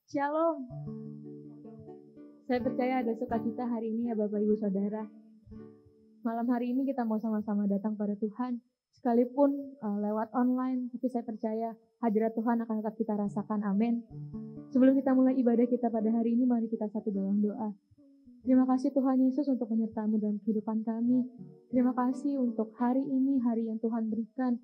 Shalom. Saya percaya ada sukacita hari ini ya Bapak Ibu Saudara. Malam hari ini kita mau sama-sama datang pada Tuhan. Sekalipun lewat online, tapi saya percaya hadirat Tuhan akan tetap kita rasakan. Amin. Sebelum kita mulai ibadah kita pada hari ini, mari kita satu dalam doa. Terima kasih Tuhan Yesus untuk penyertaan-Mu dalam kehidupan kami. Terima kasih untuk hari ini, hari yang Tuhan berikan.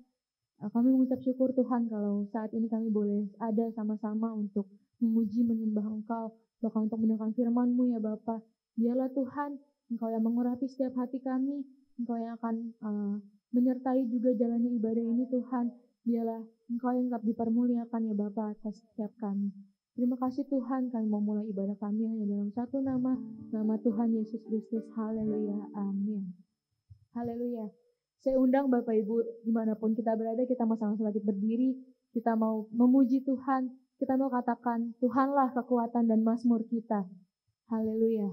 Kami mengucap syukur Tuhan kalau saat ini kami boleh ada sama-sama untuk memuji, menyembah Engkau, bahkan untuk mendengarkan firman-Mu ya Bapa. Biarlah Tuhan, Engkau yang mengurapi setiap hati kami, Engkau yang akan menyertai juga jalannya ibadah ini Tuhan. Biarlah Engkau yang tetap dipermuliakan ya Bapa atas setiap kami. Terima kasih Tuhan, kami mau mulai ibadah kami hanya dalam satu nama Tuhan Yesus Kristus. Haleluya, amin. Haleluya. Saya undang Bapak Ibu, dimanapun kita berada, kita mau sama-sama berdiri, kita mau memuji Tuhan, kita mau katakan, Tuhanlah kekuatan dan mazmur kita. Haleluya.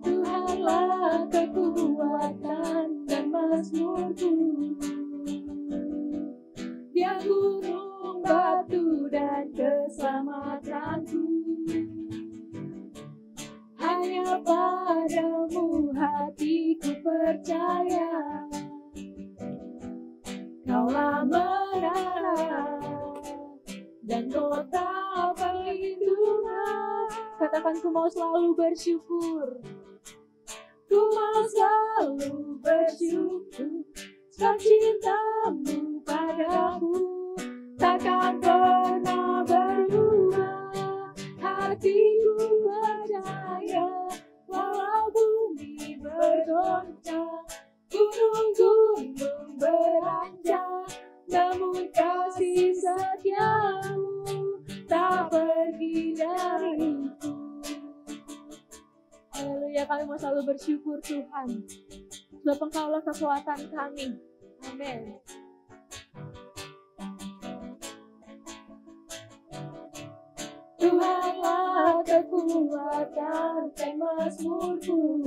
Tuhanlah kekuatan dan mazmurku, Dia gunung batu dan keselamatanku. Hanya padamu hatiku percaya, Kaulah menara dan kota perlindungan. Katakan, ku mau selalu bersyukur. Ku mau selalu bersyukur, sebab cinta-Mu padaku takkan pernah berubah. Hatiku percaya, walau bumi bergoncang, gunung-gunung beranjak, namun kasih setia-Mu tak pergi dariku. Haleluya, kami mau selalu bersyukur Tuhan, sebab Engkau-lah kekuatan kami. Amin. Tuhanlah kekuatan dan mazmurku,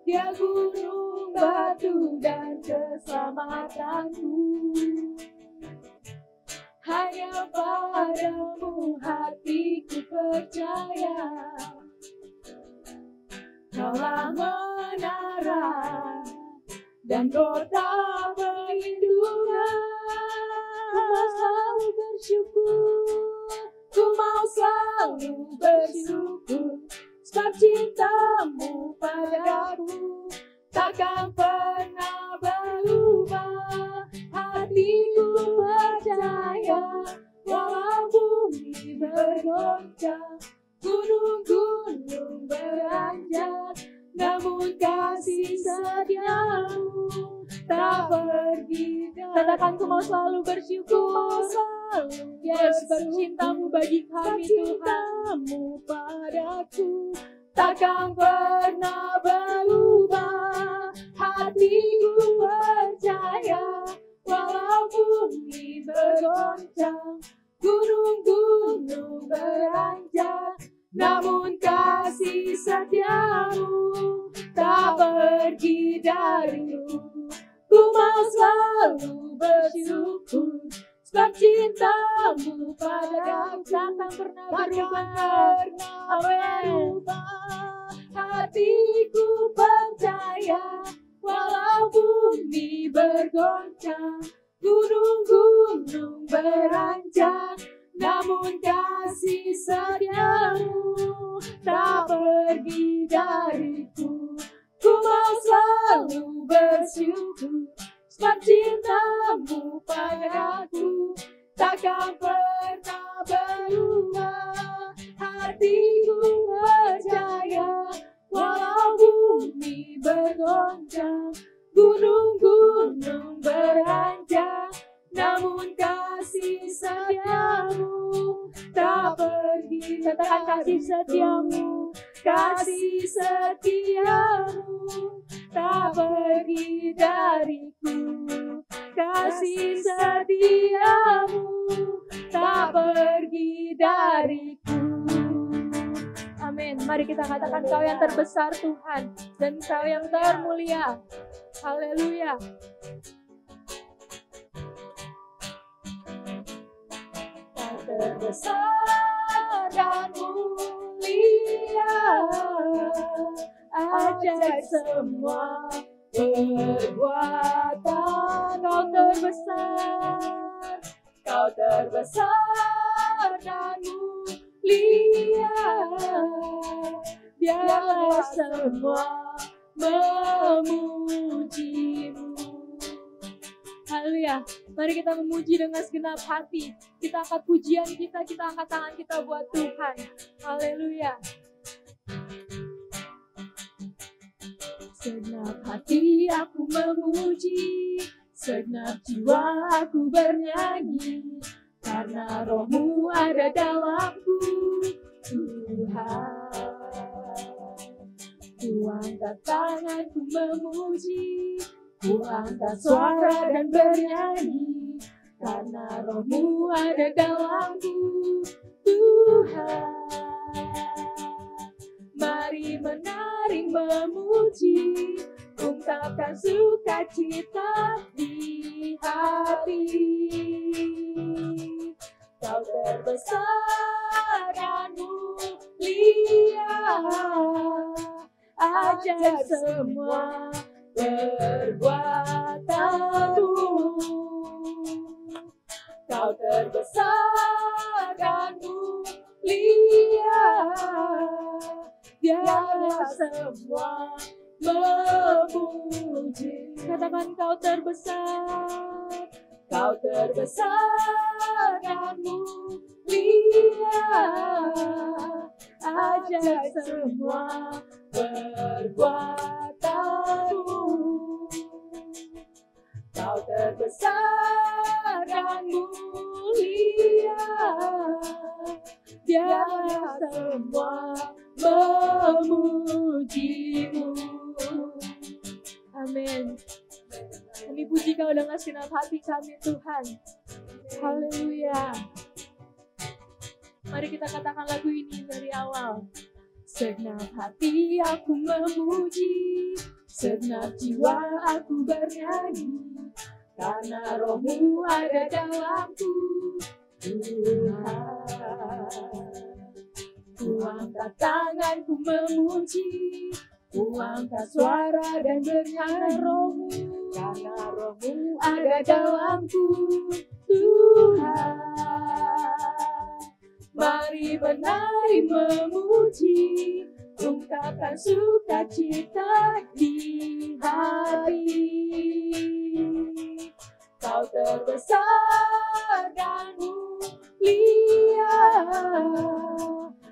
Dia gunung batu dan keselamatanku. Hanya padamu hatiku percaya, Kaulah menara dan kota perlindungan. Ku mau selalu bersyukur, ku mau selalu bersyukur, sebab cinta-Mu padaku takkan pernah berubah. Hatiku percaya, walau bumi bergoncang, gunung-gunung beranjak, namun kasih setia-Mu tak pergi. Katakan, ku mau selalu bersyukur. Yes, cinta-Mu bagi kami Tuhan. Cinta-Mu padaku takkan pernah berubah. Hatiku percaya, walau bumi bergoncang, gunung-gunung beranjak, namun kasih setia-Mu tak pergi dariku. Ku mau selalu bersyukur, sebab cinta-Mu padaku takkan pernah berubah. Hatiku percaya, walau bumi bergoncang, gunung-gunung beranjak, namun kasih setia-Mu tak pergi dariku. Ku mau selalu bersyukur, sebab cinta-Mu padaku takkan pernah berubah. Hatiku percaya, walau bumi bergoncang, gunung-gunung beranjak, namun kasih setia-Mu tak pergi. Katakan, kasih setia-Mu, kasih setia-Mu tak pergi dariku. Kasih setia-Mu tak Mari kita katakan Kau yang terbesar Tuhan, dan Kau yang termulia. Haleluya. Kau terbesar dan mulia, ajaib semua perbuatan. Kau terbesar, Kau terbesar dan mulia, biarlah semua memuji-Mu. Haleluya. Mari kita memuji dengan segenap hati. Kita angkat pujian kita angkat tangan kita buat Tuhan. Haleluya. Segenap hati aku memuji, segenap jiwa aku bernyanyi, karena Roh-Mu ada dalamku, Tuhan. Ku angkat tanganku memuji, ku angkat suara dan bernyanyi, karena Roh-Mu ada dalamku, Tuhan. Mari menari memuji, ungkapkan sukacita di hati. Kau terbesar dan mulia, ajaib semua perbuatan-Mu. Kau terbesar dan mulia, biarlah semua memuji. Katakan Kau terbesar, Kau terbesar dan mulia, ajaib semua perbuatan-Mu. Kau terbesar dan mulia, biarlah semua memuji-Mu. Amin. Kami puji Kau dengan segenap hati kami, Tuhan. Haleluya. Mari kita katakan lagu ini dari awal. Segenap hati aku memuji, segenap jiwa aku bernyanyi, karena Roh-Mu ada dalamku, Tuhan. Ku angkat tanganku memuji, ku angkat suara dan bernyanyi, Roh-Mu, karena Roh-Mu ada dalamku, Tuhan. Mari menari memuji, ungkapkan sukacita di hati. Kau terbesar dan mulia,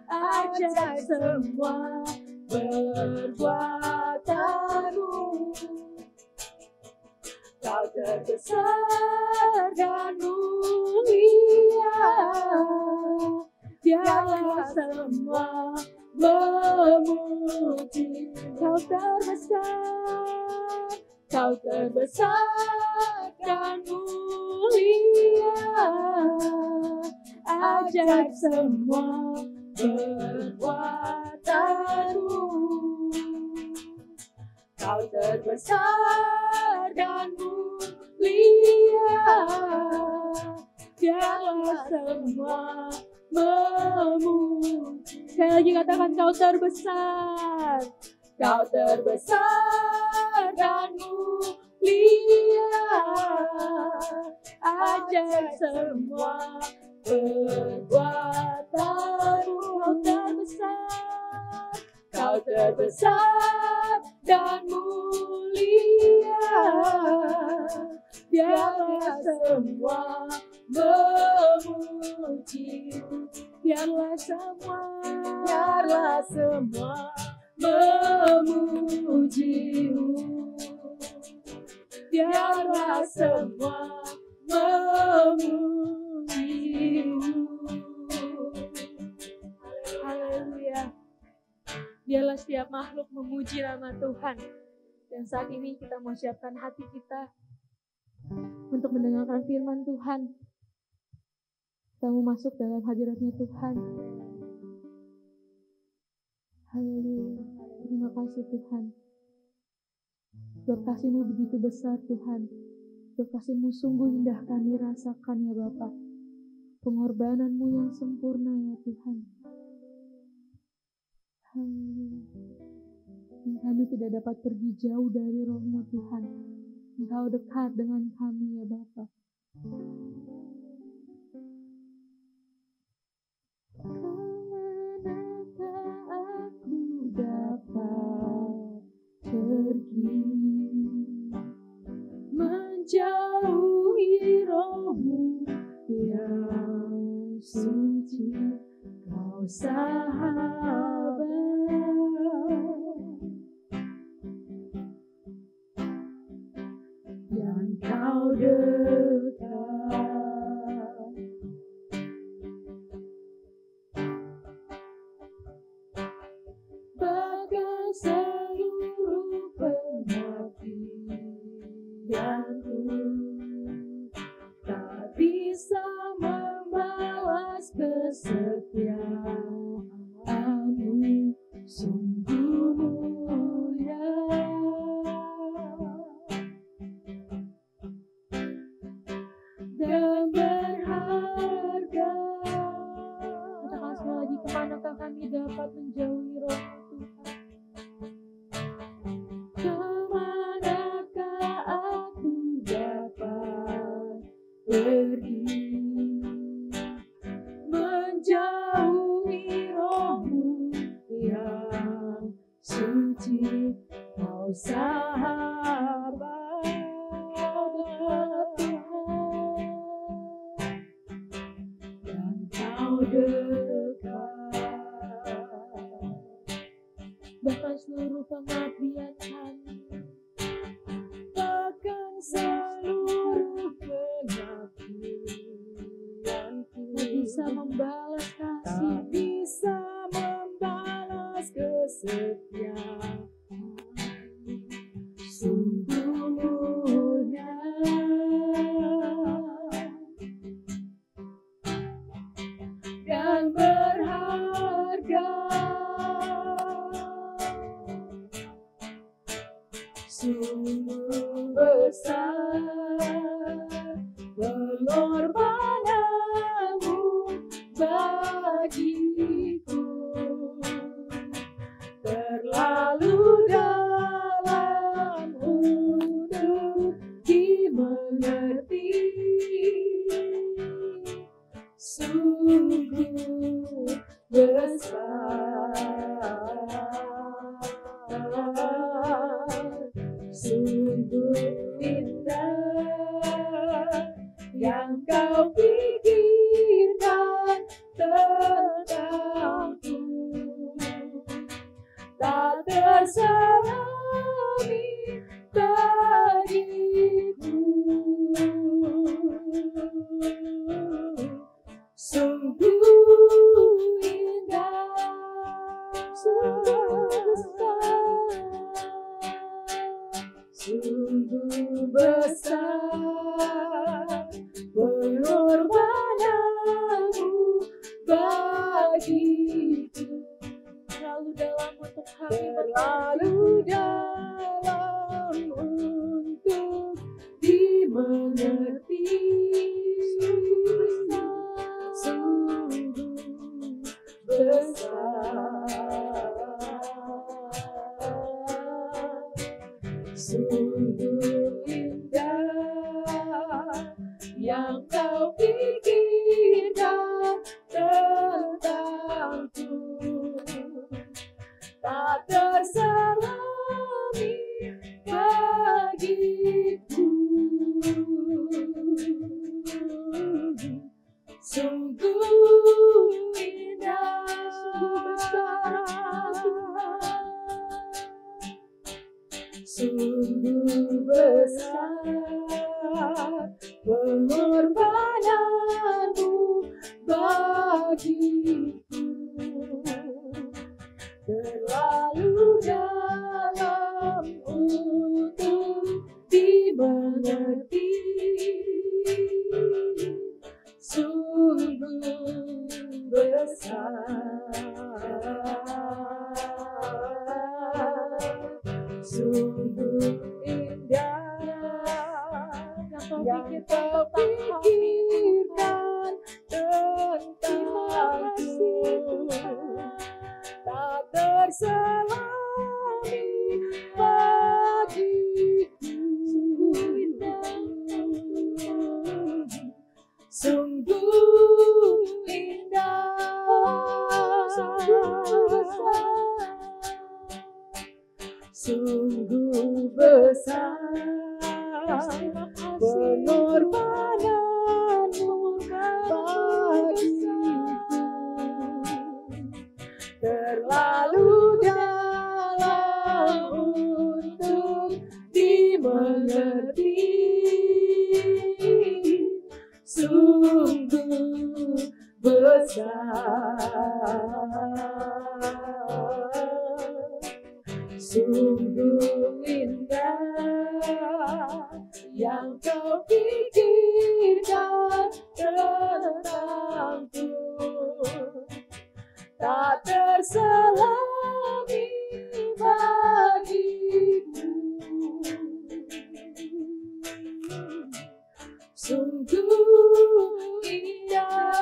ajaib semua perbuatan-Mu. Kau terbesar dan mulia, biarlah semua memuji. Kau terbesar, Kau terbesar dan mulia, ajaib semua perbuatan-Mu. Kau terbesar dan mulia, biarlah semua memuji. Sekali lagi katakan Kau terbesar, Kau terbesar dan mulia, ajaib semua perbuatan-Mu. Kau terbesar, Kau terbesar dan mulia, biarlah semua memuji. Biarlah semua memuji-Mu. Biarlah semua memuji-Mu. Haleluya. Biarlah setiap makhluk memuji nama Tuhan. Dan saat ini kita mau siapkan hati kita untuk mendengarkan firman Tuhan. Kita mau masuk dalam hadirat-Nya Tuhan. Haleluya. Terima kasih Tuhan. Sebab kasih-Mu begitu besar Tuhan. Sebab kasih-Mu sungguh indah kami rasakan ya Bapa. Pengorbanan-Mu yang sempurna ya Tuhan. Haleluya. Kami tidak dapat pergi jauh dari Roh-Mu Tuhan. Engkau dekat dengan kami ya Bapa. Kemanakah aku dapat pergi menjauhi Roh-Mu yang suci, Kau sahabat yang Kau dekat. Bahkan seluruh pengabdianku tak bisa membalas kesetiaan-Mu, sungguh mulia dan berharga. Katakan sekali lagi, kemanakah kami dapat menjauhi Roh-Mu Tuhan? Kemanakah aku dapat pergi menjauhi Roh-Mu yang suci, Kau sahabat dan Kau dekat. Bahkan seluruh pengabdian kami, bahkan seluruh pengabdianku tak bisa membalas kasih, tak bisa membalas kesetiaan, sungguh mulia dan berharga. Sungguh besar pengorbanan-Mu bagiku, terlalu dalam untuk dimengerti. Sungguh besar, sungguh indah yang Kau pikirkan tentangku, tak terselami bagiku. Sungguh indah, sungguh besar, sungguh besar pengorbanan-Mu bagiku. Terlalu dalam untuk kami, terlalu dalam untuk dimengerti. Sungguh besar, sungguh indah yang Kau pikirkan tentangku, tak terselami bagiku. Sungguh indah, sungguh besar, sungguh besar pengorbanan-Mu bagiku, terlalu dalam untuk dimengerti. Sungguh besar sungguh indah yang kau pikirkan tentangku, tak terselami bagiku. Sungguh indah, sungguh besar pengorbananmu bagiku, terlalu dalam untuk dimengerti. Sungguh besar, sungguh indah yang kau pikirkan tentangku, tak terselami bagiku. Sungguh indah,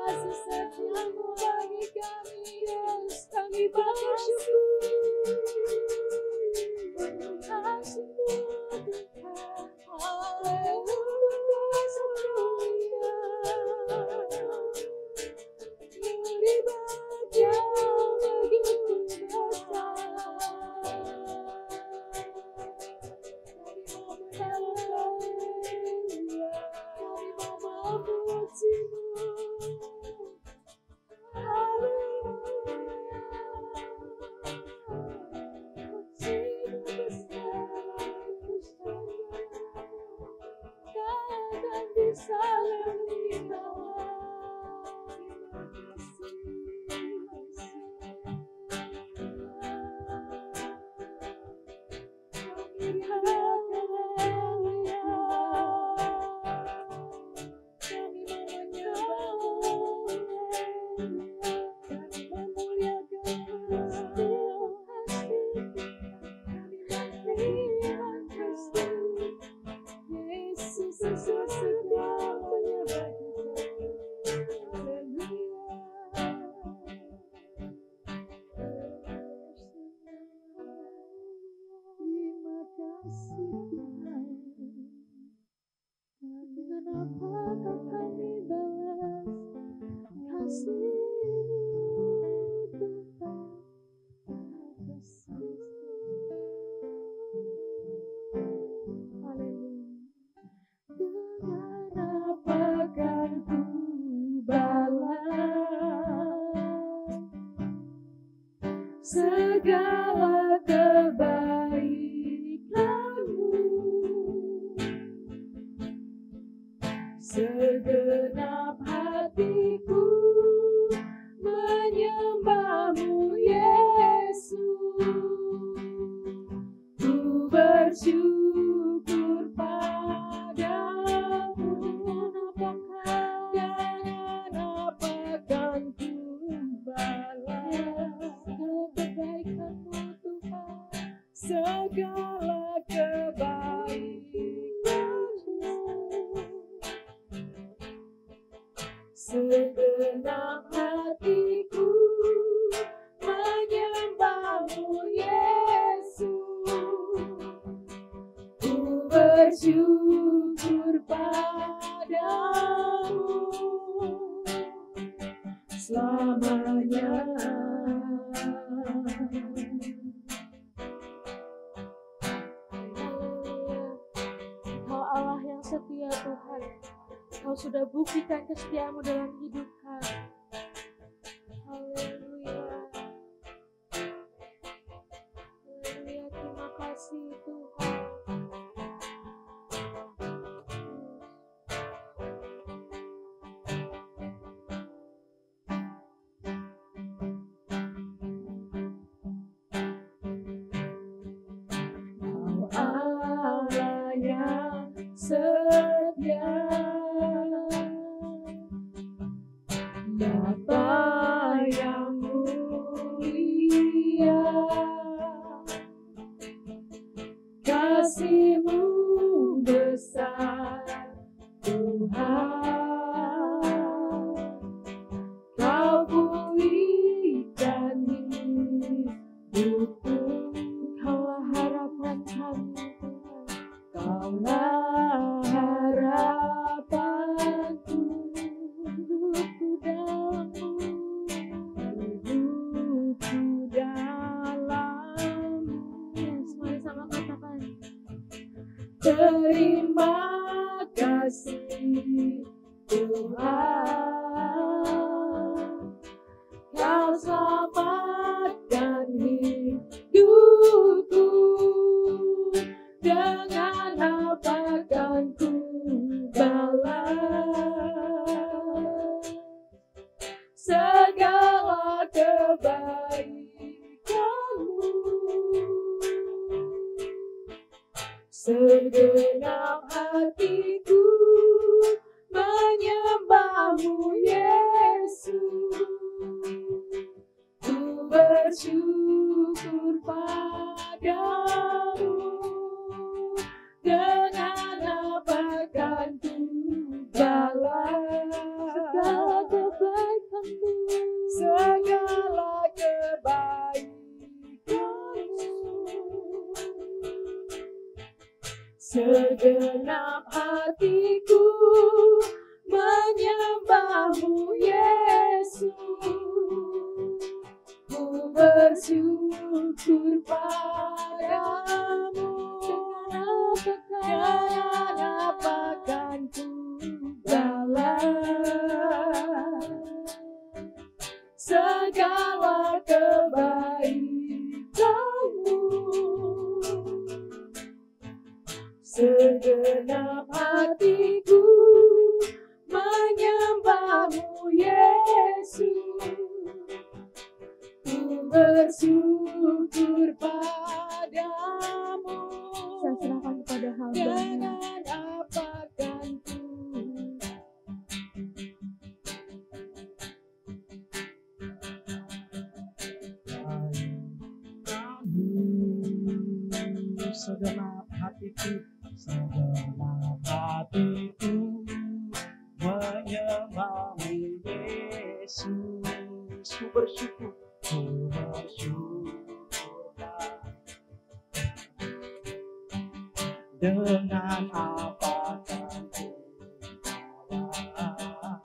kasih setiamu bagi kami, Yesus, kami bersyukur. Kasih-Mu Tuhan, haleluya, meribat yang begitu besar. Kami mau memuji-Mu. Segala kebaikan-Mu, segenap hatiku menyembah-Mu, Yesus. Ku bersyukur padamu, dan apakan ku balas kebaikan-Mu, Tuhan, segala kebaikan-Mu, segenap hatiku menyembah-Mu, Yesus. Ku bersyukur padamu selamanya. Kau Allah yang setia, Tuhan. Kau sudah buktikan kesetiamu dalam hidup kami. Haleluya. Haleluya, terima kasih Tuhan. setia. Bapa yang mulia, kasih-Mu besar Tuhan. Kau pulihkan hidupku, Kaulah harapan kami, Kaulah harapanku. Hidupku dalam-Mu, hidupku dalam-Mu. Mari sama katakan. Terima kasih Tuhan, Kau selamatkan hidupku. Dengan apa kan ku balas segala kebaikan-Mu. Segenap hatiku menyembah-Mu, Yesus. Ku bersyukur padamu. Dengan apa kan ku balas segala kebaikan-Mu, segala kebaikan-Mu. Segenap hatiku menyembah-Mu, Yesus. Ku bersyukur padamu. Dengan apa kan ku balas segala kebaikan-Mu. Segenap hatiku menyembah-Mu, Yesus. Ku bersyukur padamu. Saya serahkan kepada hamba-Nya. Dengan apa kan ku segenap hatiku, segenap hatiku menyembah-Mu, Yesus. Ku bersyukur dengan apa kan ku balas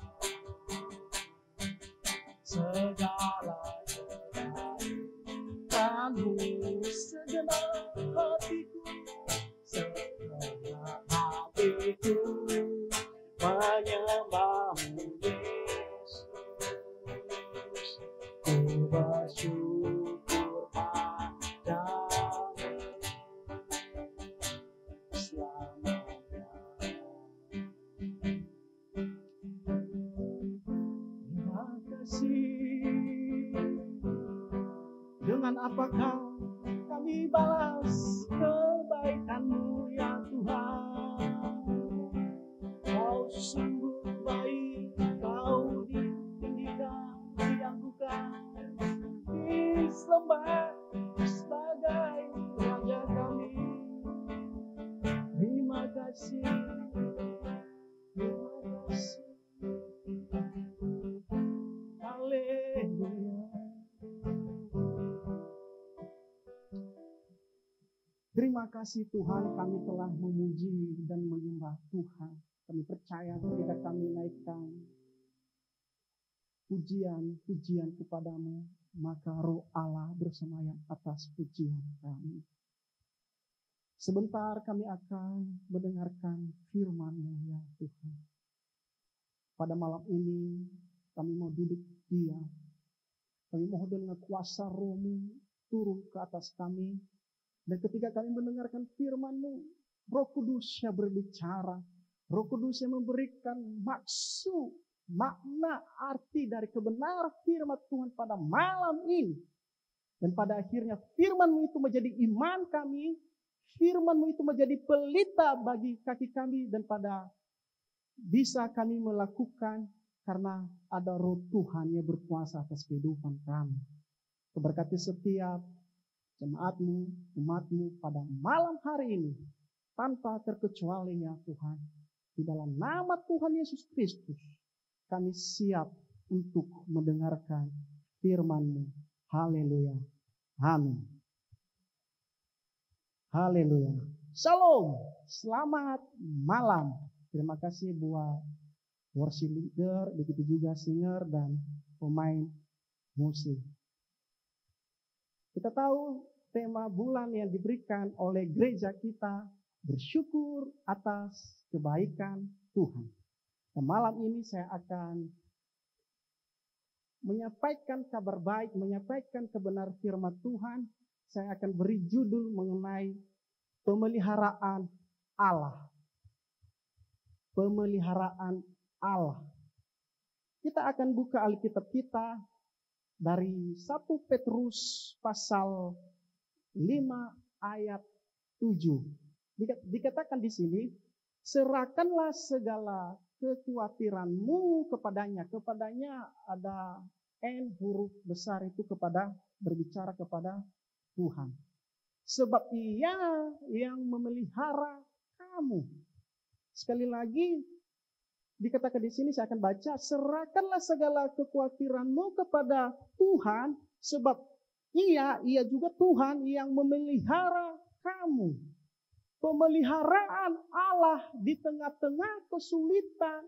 segala kebaikan-Mu. Segenap hatiku, segenap hatiku menyembah-Mu, Yesus. Ku bersyukur padamu selamanya. Terima kasih. Dengan apakah kami balas kebaikan-Mu, ya Tuhan? Kau sungguh baik, Kau ditinggikan, dianggukan, disembah sebagai Raja kami. Terima kasih, terima kasih. Haleluya. Terima kasih Tuhan, kami telah memuji dan menyembah Tuhan. Kami percaya ketika kami naikkan pujian-pujian kepadamu, maka Roh Allah bersemayam atas pujian kami. Sebentar kami akan mendengarkan firman-Mu, ya Tuhan. Pada malam ini kami mau duduk diam. Kami mohon dengan kuasa Roh-Mu turun ke atas kami. Dan ketika kami mendengarkan firman-Mu, Roh Kudus yang berbicara, Roh Kudus yang memberikan maksud, makna, arti dari kebenaran firman Tuhan pada malam ini. Dan pada akhirnya firman-Mu itu menjadi iman kami, Firman-Mu itu menjadi pelita bagi kaki kami dan pada bisa kami melakukan karena ada Roh Tuhan yang berkuasa atas kehidupan kami. Keberkati setiap jemaat-Mu, umat-Mu pada malam hari ini tanpa terkecuali ya Tuhan. Di dalam nama Tuhan Yesus Kristus kami siap untuk mendengarkan firman-Mu. Haleluya. Amin. Haleluya. Shalom. Selamat malam. Terima kasih buat worship leader, begitu juga singer dan pemain musik. Kita tahu tema bulan yang diberikan oleh gereja kita, bersyukur atas kebaikan Tuhan. Dan malam ini saya akan menyampaikan kabar baik, menyampaikan kebenaran firman Tuhan. Saya akan beri judul mengenai pemeliharaan Allah. Pemeliharaan Allah. Kita akan buka Alkitab kita dari 1 Petrus pasal 5 ayat 7. Dikatakan di sini, serahkanlah segala kekhawatiranmu kepadanya. Kepadanya ada N huruf besar itu berbicara kepada Tuhan. Sebab Ia yang memelihara kamu. Sekali lagi dikatakan di sini saya akan baca, serahkanlah segala kekhawatiranmu kepada Tuhan, sebab Ia juga Tuhan yang memelihara kamu. Pemeliharaan Allah di tengah-tengah kesulitan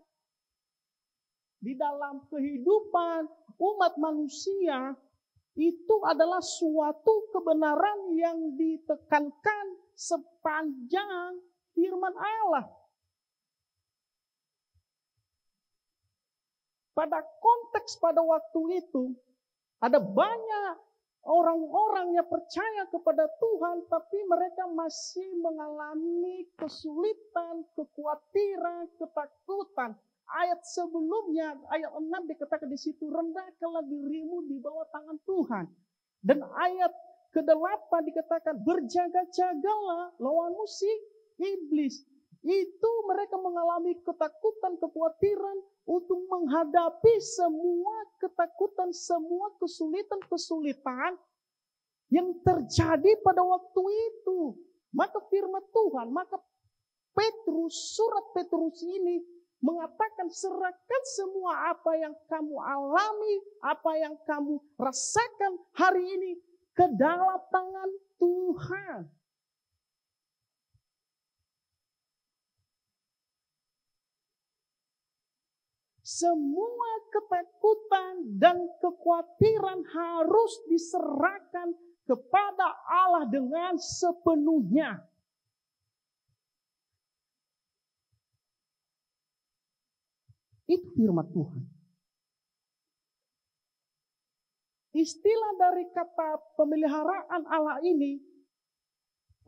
di dalam kehidupan umat manusia itu adalah suatu kebenaran yang ditekankan sepanjang firman Allah. Pada konteks pada waktu itu, ada banyak orang-orang yang percaya kepada Tuhan, tapi mereka masih mengalami kesulitan, kekhawatiran, ketakutan. Ayat sebelumnya, ayat 6 dikatakan di situ, rendahkanlah dirimu di bawah tangan Tuhan. Dan ayat ke-8 dikatakan, berjaga-jagalah lawanmu si iblis. Itu mereka mengalami ketakutan, kekhawatiran untuk menghadapi semua ketakutan, semua kesulitan-kesulitan yang terjadi pada waktu itu. Maka firman Tuhan, maka surat Petrus ini mengatakan, serahkan semua apa yang kamu alami, apa yang kamu rasakan hari ini ke dalam tangan Tuhan. Semua ketakutan dan kekhawatiran harus diserahkan kepada Allah dengan sepenuhnya. Itu firman Tuhan. Istilah dari kata pemeliharaan Allah ini,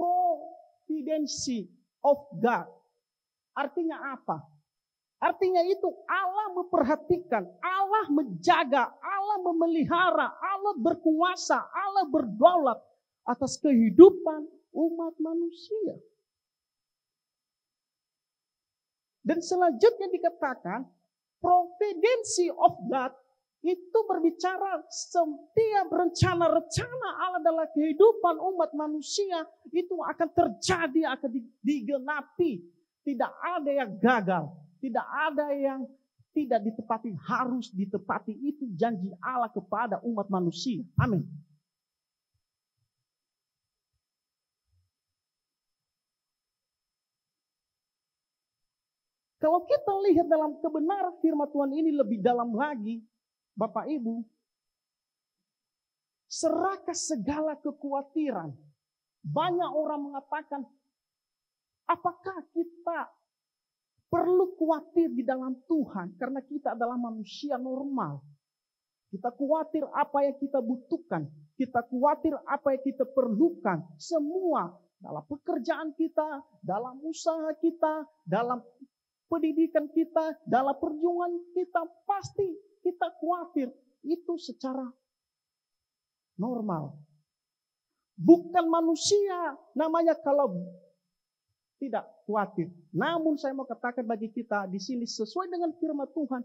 providency of God. Artinya apa? Artinya itu Allah memperhatikan, Allah menjaga, Allah memelihara, Allah berkuasa, Allah berdaulat atas kehidupan umat manusia. Dan selanjutnya dikatakan, providency of God itu berbicara setiap rencana-rencana Allah dalam kehidupan umat manusia itu akan terjadi, akan digenapi. Tidak ada yang gagal, tidak ada yang tidak ditepati, harus ditepati. Itu janji Allah kepada umat manusia. Amin. Kalau kita lihat dalam kebenaran firman Tuhan ini lebih dalam lagi, Bapak Ibu, serahkan segala kekhawatiran. Banyak orang mengatakan, apakah kita perlu khawatir di dalam Tuhan? Karena kita adalah manusia normal. Kita khawatir apa yang kita butuhkan. Kita khawatir apa yang kita perlukan. Semua dalam pekerjaan kita, dalam usaha kita, dalam pendidikan kita, dalam perjuangan kita, pasti kita khawatir. Itu secara normal. bukan manusia namanya kalau tidak khawatir. Namun saya mau katakan bagi kita di sini sesuai dengan firman Tuhan,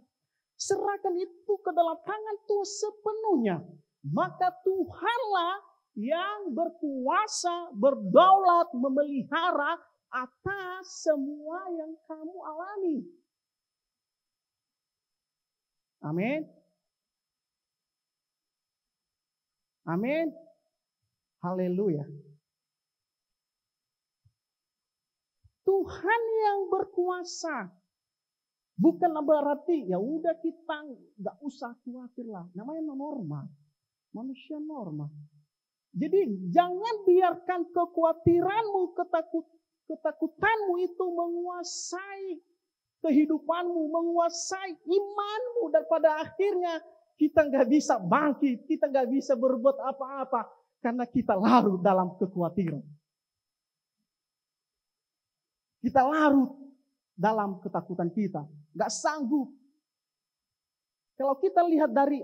serahkan itu ke dalam tangan Tuhan sepenuhnya. Maka Tuhanlah yang berkuasa, berdaulat, memelihara atas semua yang kamu alami. Amin. Amin. Haleluya. Tuhan yang berkuasa. Bukan berarti ya udah kita nggak usah khawatir lah. Namanya normal. Manusia normal. Jadi jangan biarkan kekhawatiranmu, ketakutanmu itu menguasai kehidupanmu, menguasai imanmu, dan pada akhirnya kita nggak bisa bangkit, kita nggak bisa berbuat apa-apa karena kita larut dalam kekhawatiran. Kita larut dalam ketakutan kita, nggak sanggup. Kalau kita lihat dari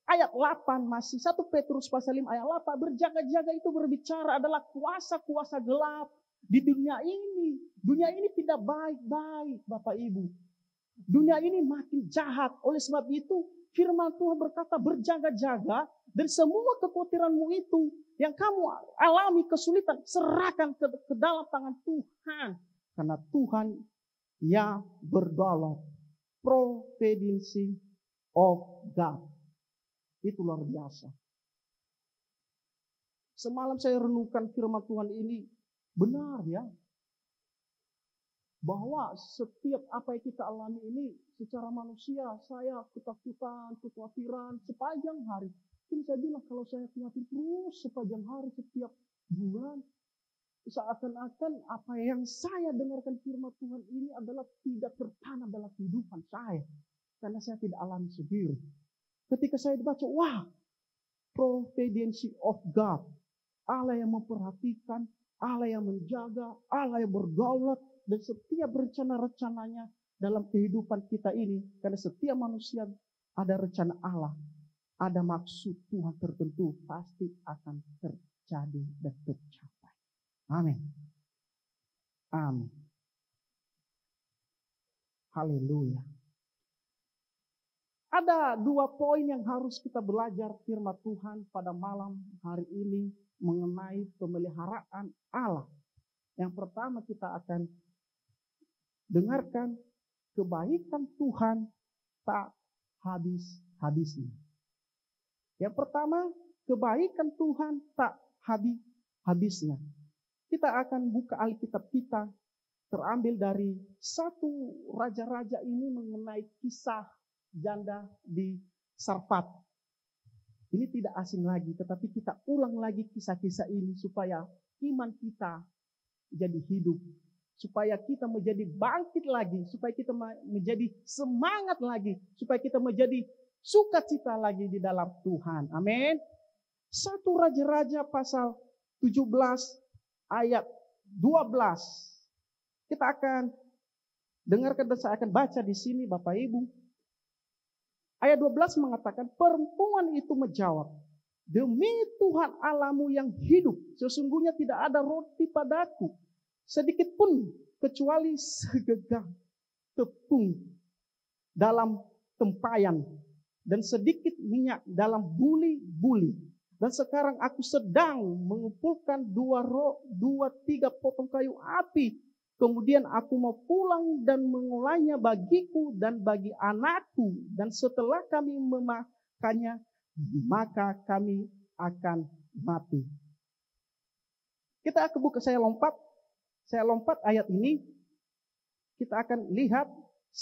ayat 8 masih 1 Petrus pasal 5 ayat 8, berjaga-jaga itu berbicara adalah kuasa-kuasa gelap di dunia ini. Dunia ini tidak baik-baik, Bapak Ibu. Dunia ini makin jahat. Oleh sebab itu firman Tuhan berkata berjaga-jaga, dan semua kekhawatiranmu itu yang kamu alami kesulitan, serahkan ke dalam tangan Tuhan. Karena Tuhan yang berdaulat. Providence of God. Itu luar biasa. Semalam saya renungkan firman Tuhan ini. Benar ya. Bahwa setiap apa yang kita alami ini secara manusia, saya ketakutan, kekhawatiran sepanjang hari. Mungkin saya bilang kalau saya khawatir terus sepanjang hari, setiap bulan, seakan-akan apa yang saya dengarkan firman Tuhan ini adalah tidak tertanam dalam kehidupan saya. Karena saya tidak alami sendiri. Ketika saya baca, wah, providence of God. Allah yang memperhatikan, Allah yang menjaga, Allah yang berdaulat, dan setiap rencana-rencananya dalam kehidupan kita ini. Karena setiap manusia ada rencana Allah, ada maksud Tuhan tertentu, pasti akan terjadi dan tercapai. Amin. Amin. Haleluya. Ada 2 poin yang harus kita belajar firman Tuhan pada malam hari ini mengenai pemeliharaan Allah. Yang pertama kita akan dengarkan kebaikan Tuhan tak habis-habisnya. Yang pertama, kebaikan Tuhan tak habis-habisnya. Kita akan buka Alkitab kita, terambil dari 1 raja-raja ini mengenai kisah janda di Sarfat. Ini tidak asing lagi, tetapi kita ulang lagi kisah-kisah ini supaya iman kita jadi hidup, supaya kita menjadi bangkit lagi, supaya kita menjadi semangat lagi, supaya kita menjadi sukacita lagi di dalam Tuhan. Amin. 1 Raja-Raja pasal 17 ayat 12. Kita akan dengarkan dan saya akan baca di sini Bapak Ibu. Ayat 12 mengatakan, perempuan itu menjawab, demi Tuhan Allahmu yang hidup, sesungguhnya tidak ada roti padaku, sedikit pun kecuali segenggam tepung dalam tempayan, dan sedikit minyak dalam buli-buli. Dan sekarang aku sedang mengumpulkan 2-3 potong kayu api. Kemudian aku mau pulang dan mengolahnya bagiku dan bagi anakku. Dan setelah kami memakannya, maka kami akan mati. Kita akan buka, saya lompat ayat ini. Kita akan lihat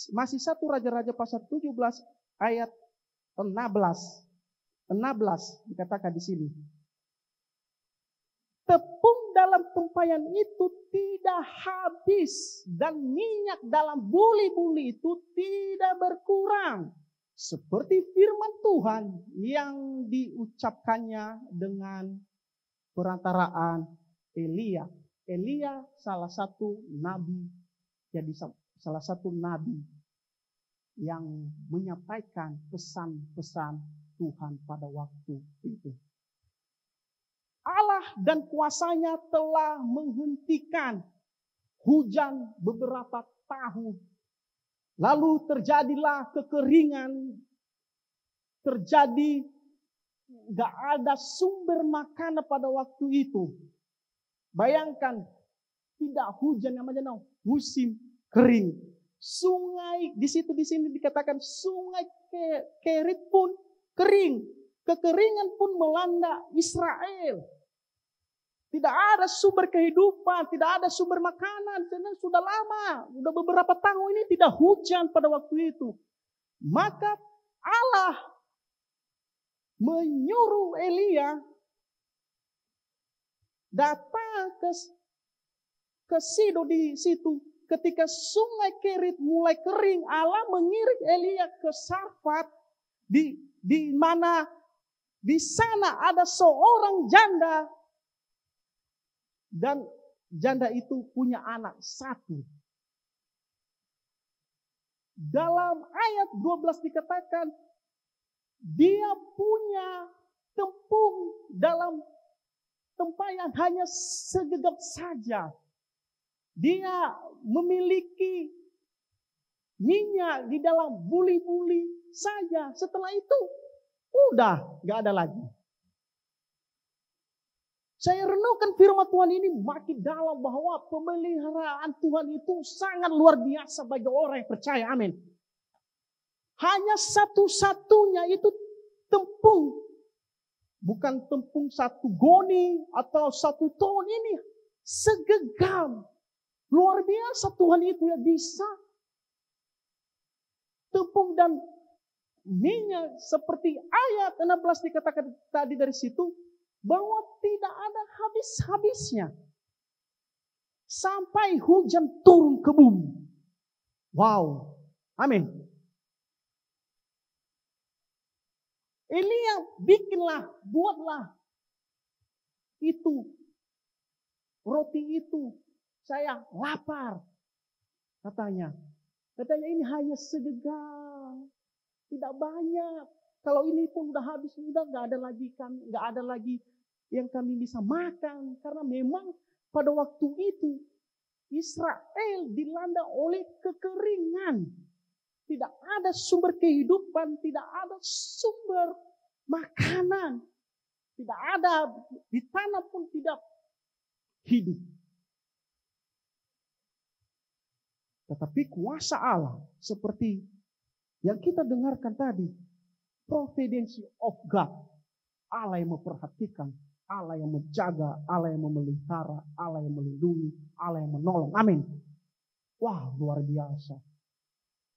masih 1 Raja-Raja pasal 17 ayat 16 dikatakan di sini. Tepung dalam tempayan itu tidak habis dan minyak dalam buli-buli itu tidak berkurang. Seperti firman Tuhan yang diucapkannya dengan perantaraan Elia. Elia salah satu nabi, jadi salah satu nabi yang menyampaikan pesan-pesan Tuhan pada waktu itu. Allah Allah dan kuasanya telah menghentikan hujan beberapa tahun. Lalu terjadilah kekeringan, terjadi gak ada sumber makanan pada waktu itu. Bayangkan, tidak hujan, namanya musim kering. Sungai di sini dikatakan sungai Kerit pun kering. Kekeringan pun melanda Israel. Tidak ada sumber kehidupan, tidak ada sumber makanan. Karena sudah lama, sudah beberapa tahun ini tidak hujan pada waktu itu. Maka Allah menyuruh Elia datang ke Sido di situ. Ketika sungai Kerit mulai kering, Allah mengirim Elia ke Sarfat di mana di sana ada seorang janda. Dan janda itu punya anak satu. Dalam ayat 12 dikatakan, dia punya tepung dalam tempayan hanya segegap saja. Dia memiliki minyak di dalam buli-buli saja. Setelah itu, udah gak ada lagi. Saya renungkan firman Tuhan ini makin dalam bahwa pemeliharaan Tuhan itu sangat luar biasa bagi orang yang percaya. Amin. Hanya satu-satunya itu tepung. Bukan tepung satu goni atau satu ton ini. Segegam. Luar biasa Tuhan itu ya bisa. Tepung dan minyak seperti ayat 16 dikatakan tadi dari situ. Bahwa tidak ada habis-habisnya. Sampai hujan turun ke bumi. Wow. Amin. Elia buatlah itu. Roti itu. Saya lapar. Katanya ini hanya segegam. Tidak banyak. Kalau ini pun udah habis, udah nggak ada lagi yang kami bisa makan. Karena memang pada waktu itu Israel dilanda oleh kekeringan. Tidak ada sumber kehidupan, tidak ada sumber makanan. Tidak ada, di tanah pun tidak hidup. Tetapi kuasa Allah seperti yang kita dengarkan tadi, providence of God. Allah yang memperhatikan, Allah yang menjaga, Allah yang memelihara, Allah yang melindungi, Allah yang menolong. Amin. Wah, luar biasa.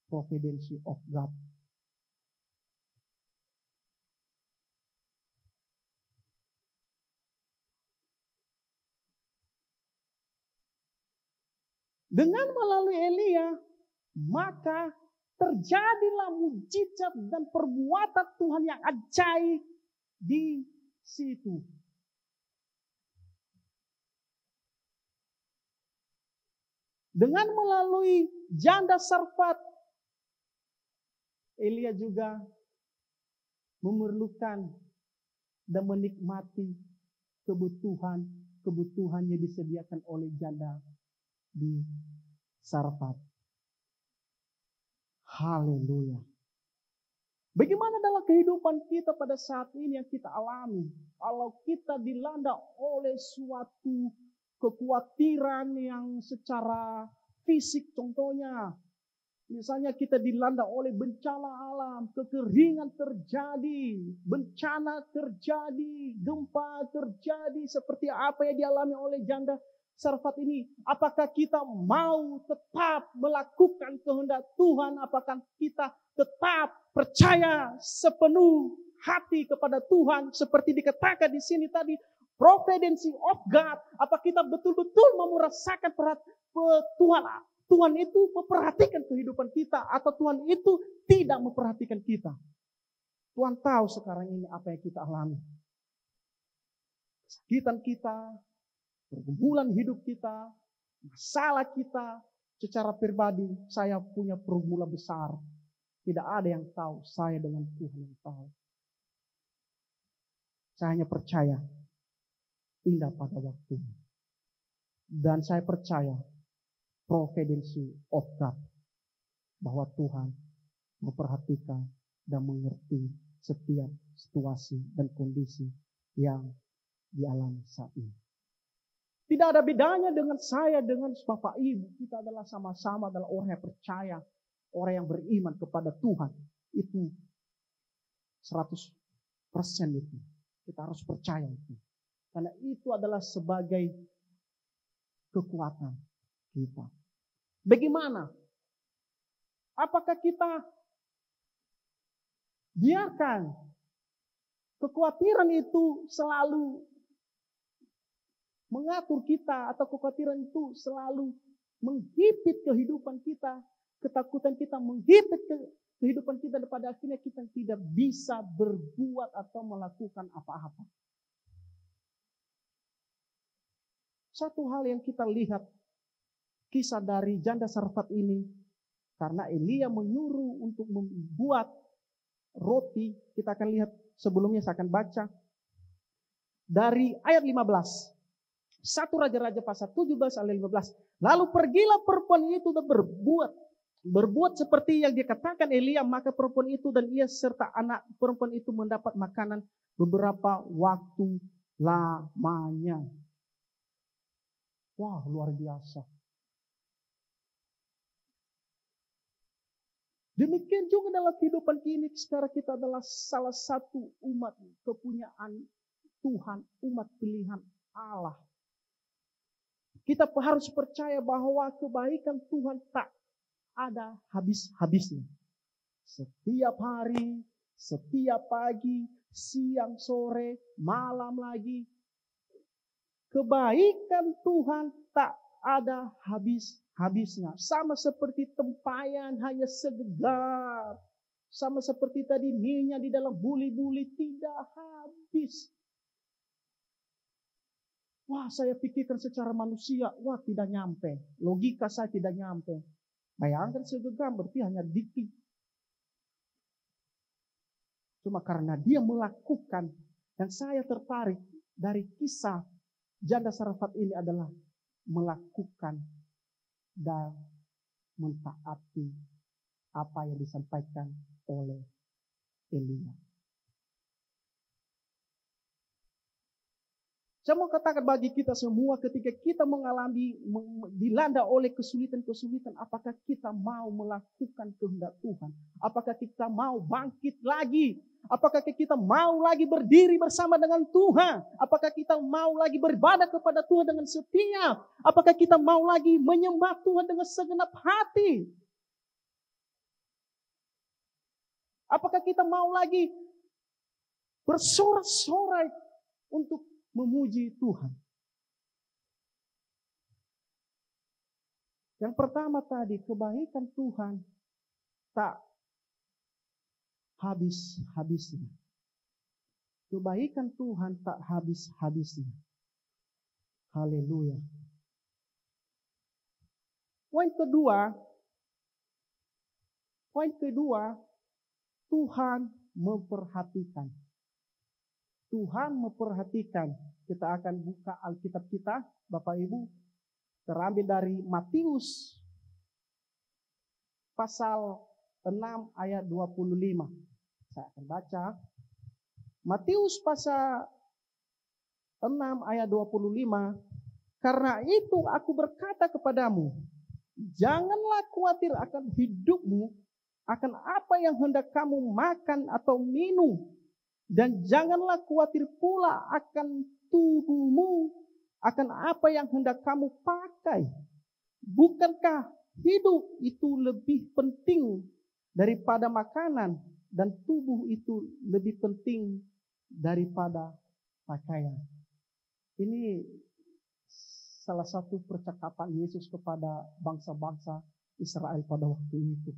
Providence of God. Dengan melalui Elia, maka terjadilah mujizat dan perbuatan Tuhan yang ajaib di situ. Dengan melalui janda Sarfat, Elia juga memerlukan dan menikmati kebutuhannya disediakan oleh janda di Sarfat. Haleluya. Bagaimana dalam kehidupan kita pada saat ini yang kita alami? Kalau kita dilanda oleh suatu kekhawatiran yang secara fisik contohnya. Misalnya kita dilanda oleh bencana alam, kekeringan terjadi, bencana terjadi, gempa terjadi seperti apa yang dialami oleh janda Sarfat ini. Apakah kita mau tetap melakukan kehendak Tuhan? Apakah kita tetap percaya sepenuh hati kepada Tuhan? Seperti dikatakan di sini tadi, providence of God. Apa kita betul-betul mau merasakan Tuhan itu memperhatikan kehidupan kita, atau Tuhan itu tidak memperhatikan kita? Tuhan tahu sekarang ini apa yang kita alami. Kesakitan kita, pergumulan hidup kita, masalah kita, secara pribadi saya punya pergumulan besar. Tidak ada yang tahu, saya dengan Tuhan yang tahu. Saya hanya percaya indah pada waktunya. Dan saya percaya providensi of God, bahwa Tuhan memperhatikan dan mengerti setiap situasi dan kondisi yang dialami saat ini. Tidak ada bedanya dengan saya, dengan Bapak Ibu. Kita adalah sama-sama adalah orang yang percaya, orang yang beriman kepada Tuhan. Itu 100% itu. Kita harus percaya itu. Karena itu adalah sebagai kekuatan kita. Bagaimana? Apakah kita biarkan kekhawatiran itu selalu mengatur kita, atau kekhawatiran itu selalu menghipit kehidupan kita, ketakutan kita menghipit kehidupan kita, dan pada akhirnya kita tidak bisa berbuat atau melakukan apa-apa. Satu hal yang kita lihat kisah dari janda Sarfat ini, karena Elia menyuruh untuk membuat roti, kita akan lihat sebelumnya, saya akan baca dari ayat 15. 1 Raja-Raja pasal 17 ayat 15. Lalu pergilah perempuan itu dan berbuat seperti yang dikatakan Elia, maka perempuan itu dan ia serta anak perempuan itu mendapat makanan beberapa waktu lamanya. Wah, luar biasa. Demikian juga dalam kehidupan ini, sekarang kita adalah salah satu umat kepunyaan Tuhan, umat pilihan Allah. Kita harus percaya bahwa kebaikan Tuhan tak ada habis-habisnya. Setiap hari, setiap pagi, siang, sore, malam lagi. Kebaikan Tuhan tak ada habis-habisnya. Sama seperti tempayan hanya segegar. Sama seperti tadi minyak di dalam buli-buli tidak habis. Wah, saya pikirkan secara manusia, wah tidak nyampe. Logika saya tidak nyampe. Bayangkan segenggam berarti hanya dikit. Cuma karena dia melakukan, dan saya tertarik dari kisah janda Sarfat ini adalah melakukan dan mentaati apa yang disampaikan oleh Elia. Saya mau katakan bagi kita semua, ketika kita mengalami, dilanda oleh kesulitan-kesulitan, apakah kita mau melakukan kehendak Tuhan? Apakah kita mau bangkit lagi? Apakah kita mau lagi berdiri bersama dengan Tuhan? Apakah kita mau lagi beribadah kepada Tuhan dengan setia? Apakah kita mau lagi menyembah Tuhan dengan segenap hati? Apakah kita mau lagi bersorak-sorai untuk memuji Tuhan? Yang pertama tadi, kebaikan Tuhan tak habis-habisnya. Kebaikan Tuhan tak habis-habisnya. Haleluya. Poin kedua, Tuhan memperhatikan. Tuhan memperhatikan. Kita akan buka Alkitab kita, Bapak Ibu, terambil dari Matius pasal 6 ayat 25. Saya akan baca. Matius pasal 6 ayat 25. Karena itu aku berkata kepadamu, janganlah khawatir akan hidupmu, akan apa yang hendak kamu makan atau minum. Dan janganlah khawatir pula akan tubuhmu, akan apa yang hendak kamu pakai. Bukankah hidup itu lebih penting daripada makanan, dan tubuh itu lebih penting daripada pakaian? Ini salah satu percakapan Yesus kepada bangsa-bangsa Israel pada waktu itu.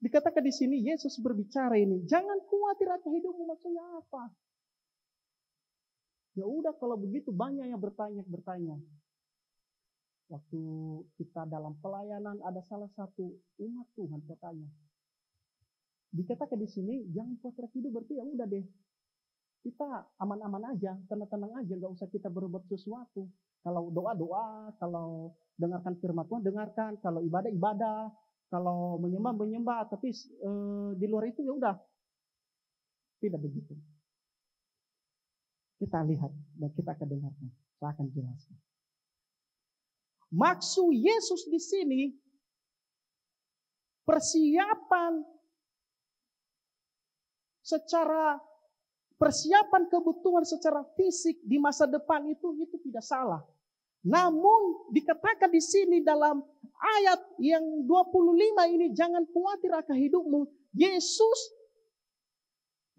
Dikatakan di sini Yesus berbicara ini, jangan khawatir akan hidupmu, maksudnya apa? Ya udah, kalau begitu banyak yang bertanya. Waktu kita dalam pelayanan ada salah satu umat Tuhan bertanya. Dikatakan di sini jangan khawatir akan hidup, berarti ya udah deh. kita aman-aman aja, tenang-tenang aja, nggak usah kita berbuat sesuatu. Kalau doa-doa, kalau dengarkan firman Tuhan, dengarkan. Kalau ibadah-ibadah, kalau menyembah-menyembah. Tapi di luar itu ya udah. Tidak begitu. Kita lihat dan kita akan dengarkan. Saya akan jelaskan. Maksud Yesus di sini persiapan kebutuhan secara fisik di masa depan itu tidak salah. Namun dikatakan di sini dalam ayat yang 25 ini, jangan khawatir akan hidupmu. Yesus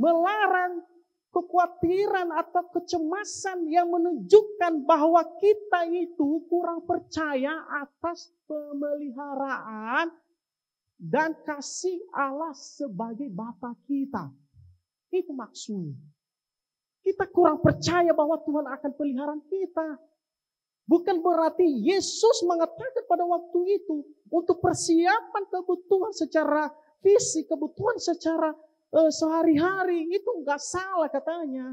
melarang kekhawatiran atau kecemasan yang menunjukkan bahwa kita itu kurang percaya atas pemeliharaan dan kasih Allah sebagai Bapa kita. Itu maksudnya. Kita kurang percaya bahwa Tuhan akan pelihara kita. Bukan berarti Yesus mengatakan pada waktu itu untuk persiapan kebutuhan secara fisik, kebutuhan secara sehari-hari itu enggak salah katanya.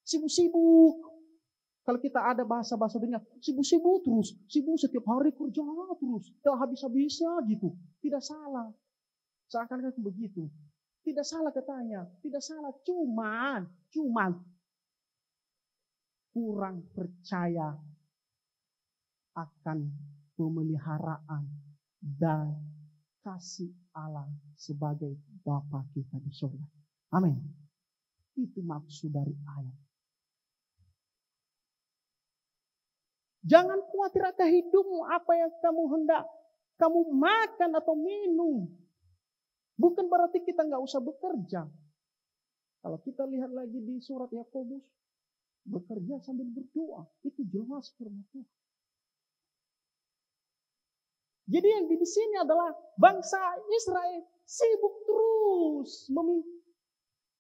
Sibuk-sibuk. Kalau kita ada bahasa-bahasa dunia, sibuk-sibuk terus, sibuk setiap hari kerja terus, tidak habis-habisnya gitu. Tidak salah. Seakan-akan begitu. Tidak salah katanya, tidak salah. Cuman kurang percaya akan pemeliharaan dan kasih Allah sebagai Bapa kita di surga. Amin. Itu maksud dari ayat. Jangan khawatir akan hidupmu, apa yang kamu hendak kamu makan atau minum. Bukan berarti kita nggak usah bekerja. Kalau kita lihat lagi di surat Yakobus, bekerja sambil berdoa, itu jelas firman Tuhan. Jadi yang di sini adalah bangsa Israel sibuk terus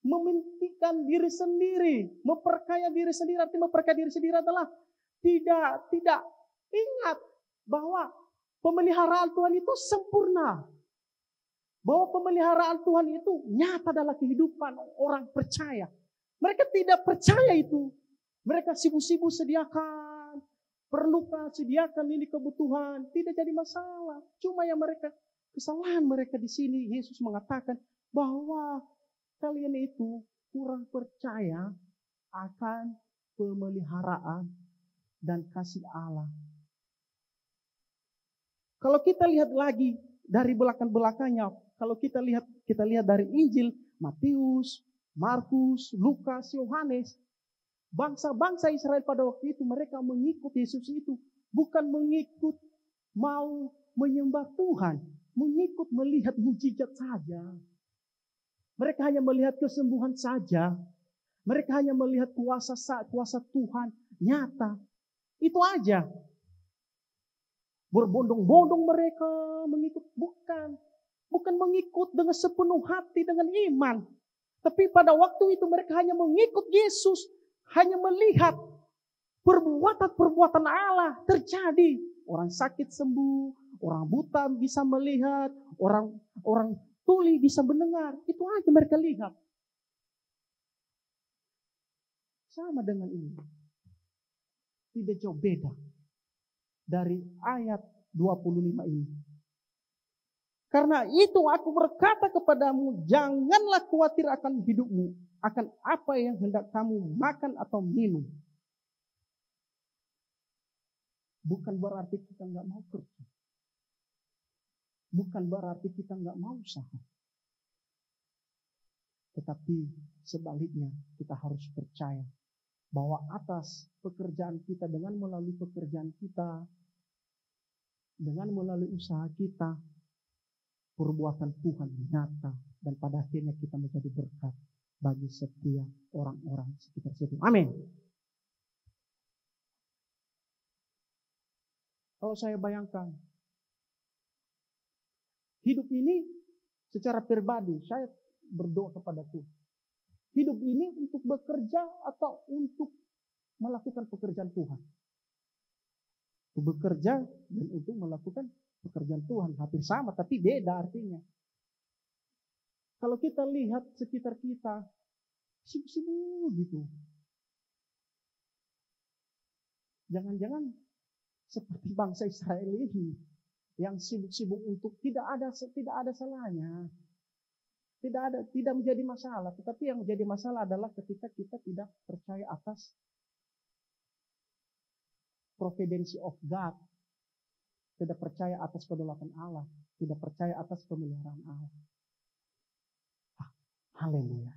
mementingkan diri sendiri, memperkaya diri sendiri. Artinya memperkaya diri sendiri adalah tidak ingat bahwa pemeliharaan Tuhan itu sempurna. Bahwa pemeliharaan Tuhan itu nyata dalam kehidupan orang percaya. Mereka tidak percaya itu. Mereka sibuk-sibuk sediakan. Perlukah sediakan ini kebutuhan. Tidak jadi masalah. Cuma yang kesalahan mereka di sini. Yesus mengatakan bahwa kalian itu kurang percaya akan pemeliharaan dan kasih Allah. Kalau kita lihat lagi dari belakang-belakangnya, kalau kita lihat dari Injil Matius, Markus, Lukas, Yohanes, bangsa-bangsa Israel pada waktu itu mereka mengikut Yesus itu bukan mengikut mau menyembah Tuhan, mengikut melihat mujizat saja. Mereka hanya melihat kesembuhan saja. Mereka hanya melihat kuasa Tuhan nyata. Itu aja. Berbondong-bondong mereka mengikut. Bukan mengikut dengan sepenuh hati, dengan iman. Tapi pada waktu itu mereka hanya mengikut Yesus. Hanya melihat perbuatan-perbuatan Allah terjadi. Orang sakit sembuh. Orang buta bisa melihat. Orang tuli bisa mendengar. Itu aja mereka lihat. Sama dengan ini. Tidak jauh beda dari ayat 25 ini. Karena itu aku berkata kepadamu, janganlah khawatir akan hidupmu, akan apa yang hendak kamu makan atau minum. Bukan berarti kita nggak mau kerja. Bukan berarti kita nggak mau usaha. Tetapi sebaliknya kita harus percaya bahwa atas pekerjaan kita, dengan melalui pekerjaan kita, dengan melalui usaha kita, perbuatan Tuhan nyata dan pada akhirnya kita menjadi berkat bagi setiap orang-orang sekitar situ. Amin. Kalau saya bayangkan hidup ini secara pribadi, saya berdoa kepada Tuhan. Hidup ini untuk bekerja atau untuk melakukan pekerjaan Tuhan? Untuk bekerja dan untuk melakukan pekerjaan Tuhan. Hampir sama tapi beda artinya. Kalau kita lihat sekitar kita, Sibuk-sibuk gitu. Jangan-jangan seperti bangsa Israel ini yang sibuk-sibuk untuk tidak ada salahnya. Tidak menjadi masalah, tetapi yang menjadi masalah adalah ketika kita tidak percaya atas providensi of God, tidak percaya atas kedaulatan Allah, tidak percaya atas pemeliharaan Allah. Haleluya.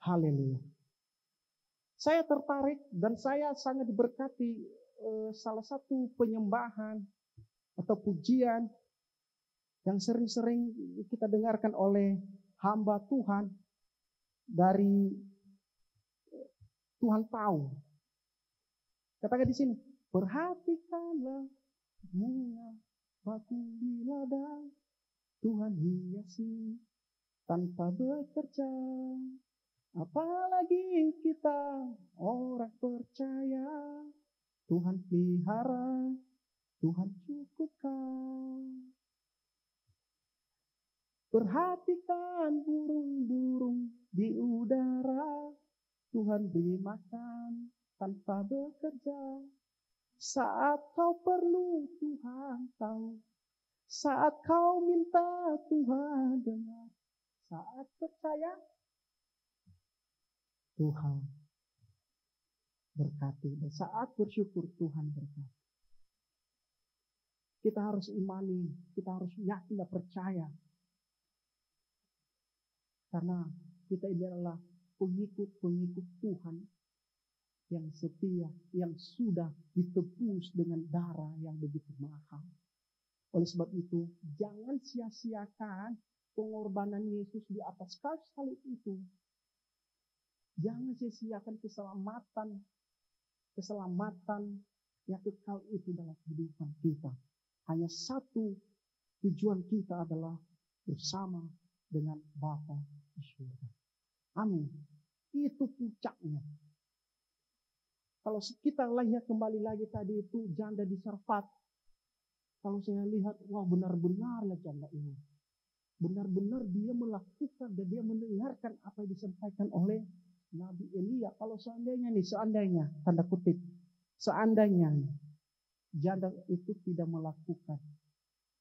Haleluya. Saya tertarik dan saya sangat diberkati salah satu penyembahan atau pujian yang sering-sering kita dengarkan oleh hamba Tuhan dari Tuhan tahu. Katakan di sini, perhatikanlah bunga batu di ladang, Tuhan hiasi tanpa bekerja. Apalagi kita orang percaya, Tuhan pelihara, Tuhan cukupkan. Perhatikan burung-burung di udara, Tuhan beri makan tanpa bekerja. Saat kau perlu Tuhan tahu, saat kau minta Tuhan dengar, saat percaya Tuhan berkati, dan saat bersyukur Tuhan berkati. Kita harus imani, kita harus yakin dan percaya. Karena kita ini adalah pengikut-pengikut Tuhan yang setia, yang sudah ditebus dengan darah yang begitu mahal. Oleh sebab itu, jangan sia-siakan pengorbanan Yesus di atas kayu salib itu. Jangan sia-siakan keselamatan yang kekal itu dalam kehidupan kita. Hanya satu tujuan kita adalah bersama dengan Bapa di surga. Amin. Itu puncaknya. Kalau kita lihat kembali lagi tadi itu janda di Sarfat. Kalau saya lihat, wah benar-benarlah janda ini. Benar-benar dia melakukan dan dia mendengarkan apa yang disampaikan oleh Nabi Elia. Kalau seandainya, tanda kutip, seandainya janda itu tidak melakukan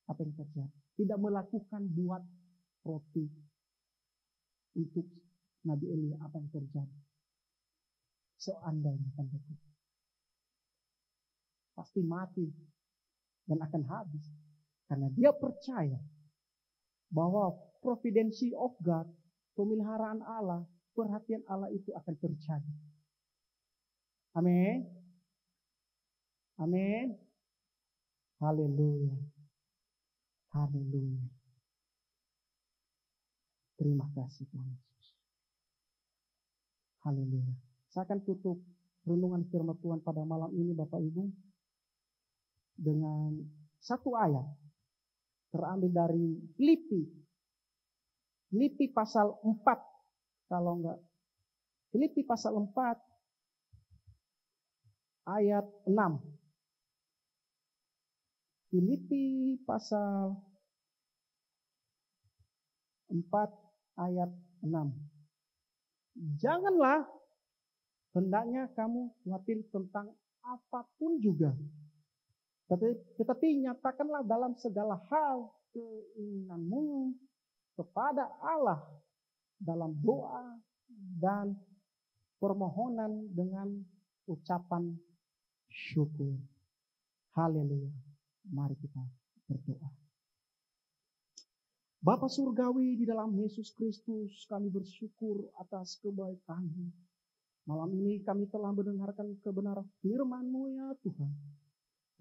apa yang terjadi. Tidak melakukan buat roti untuk Nabi Elia, apa yang terjadi. Seandainya tanda kutip. Pasti mati dan akan habis. Karena dia percaya bahwa providensi of God, pemeliharaan Allah, perhatian Allah itu akan terjadi. Amin. Amin. Haleluya. Haleluya. Terima kasih Tuhan Yesus. Haleluya. Saya akan tutup renungan firman Tuhan pada malam ini Bapak Ibu dengan satu ayat terambil dari Filipi pasal 4. Kalau enggak, Filipi pasal 4 ayat 6. Filipi pasal 4 ayat 6. Janganlah hendaknya kamu khawatir tentang apapun juga. Tetapi nyatakanlah dalam segala hal keinginanmu kepada Allah dalam doa dan permohonan dengan ucapan syukur. Haleluya. Mari kita berdoa. Bapa surgawi di dalam Yesus Kristus, kami bersyukur atas kebaikan-Mu. Malam ini kami telah mendengarkan kebenaran firman-Mu ya Tuhan.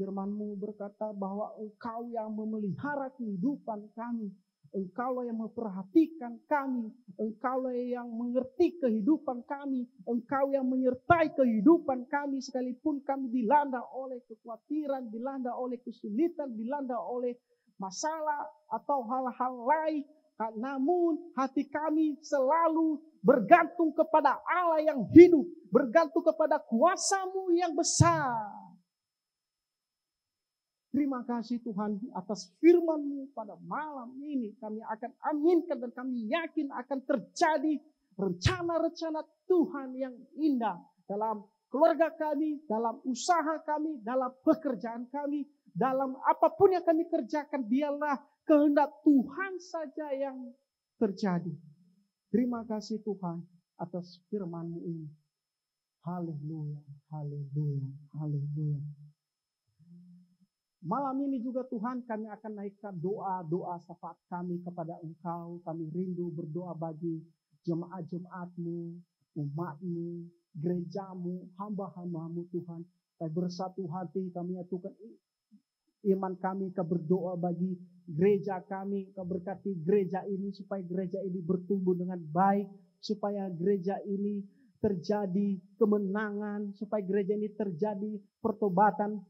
Firman-Mu berkata bahwa Engkau yang memelihara kehidupan kami. Engkau yang memperhatikan kami. Engkau yang mengerti kehidupan kami. Engkau yang menyertai kehidupan kami sekalipun kami dilanda oleh kekhawatiran, dilanda oleh kesulitan, dilanda oleh masalah atau hal-hal lain. Namun hati kami selalu bergantung kepada Allah yang hidup. Bergantung kepada kuasa-Mu yang besar. Terima kasih Tuhan atas firman-Mu pada malam ini. Kami akan aminkan dan kami yakin akan terjadi rencana-rencana Tuhan yang indah dalam keluarga kami, dalam usaha kami, dalam pekerjaan kami, dalam apapun yang kami kerjakan, biarlah kehendak Tuhan saja yang terjadi. Terima kasih Tuhan atas firman-Mu ini. Haleluya, haleluya, haleluya. Malam ini juga Tuhan kami akan naikkan doa-doa syafaat kami kepada Engkau. Kami rindu berdoa bagi jemaat-jemaat-Mu, umat-Mu, gereja-Mu, hamba-hamba-Mu Tuhan. Kami bersatu hati, kami nyatukan iman kami, kami berdoa bagi gereja kami, kami berkati gereja ini supaya gereja ini bertumbuh dengan baik, supaya gereja ini terjadi kemenangan, supaya gereja ini terjadi pertobatan,